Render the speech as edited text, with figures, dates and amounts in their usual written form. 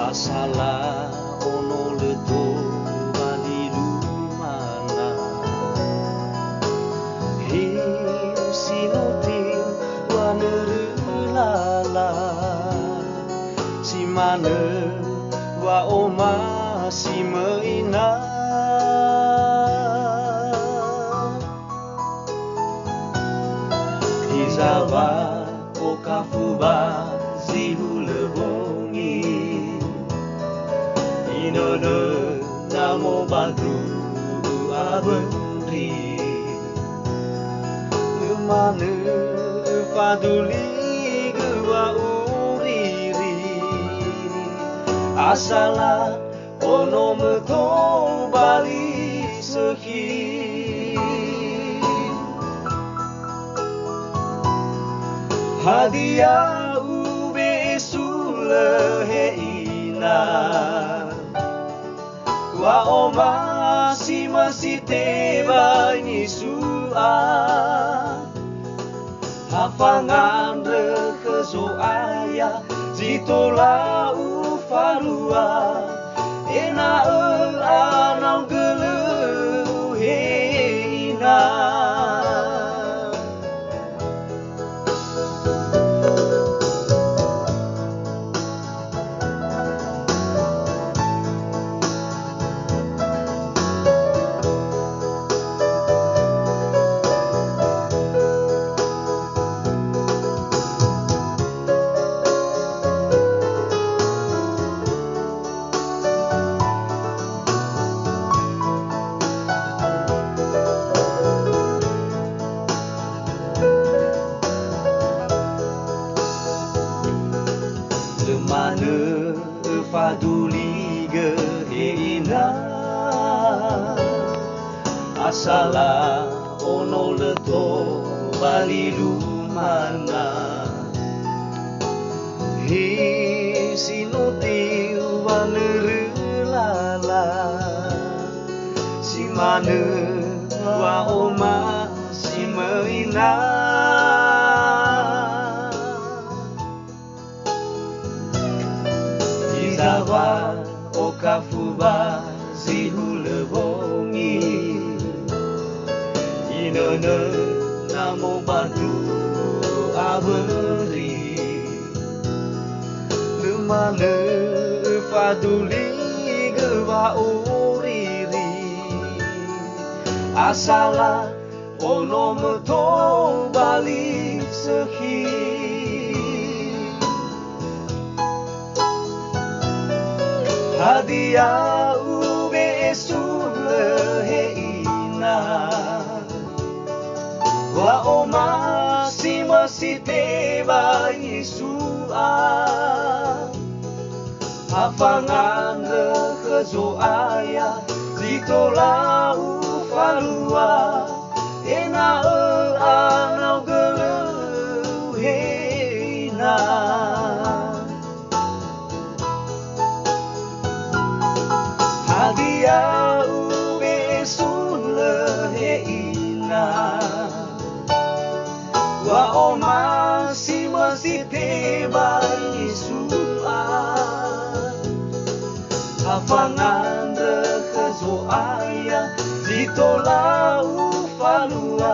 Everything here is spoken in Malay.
Asala ono leto bali lumana Him sinutin wanerelala Si mana wa oma si meina Izawa o kafuba zihulebongi Inono namo batu abendri Lemane faduli gewa uriri Asala ono meto bali sehi Hadiah ube suleheina Wa oma si masite banyisua Hafangan rekezo ayah zitola ufarua Ena anau geleu heina Lemane faduli geheina Asala ono leto bali lumana Hi sinuti wanerelala Si mana wa oma si meina Izawa o kafuba zihulebongi Inono namo batu aberi Lemane faduli gewa uriri Asala ono meto bali sehi Hadiah ube suleheina Wa oma si masite banyisua Hafangan rekezo ayah zitola ufarua Ena anau geleu heina Hadiah ube suleheina Wa oma si masite banyisua Hafangan rekezo ayah zitola ufarua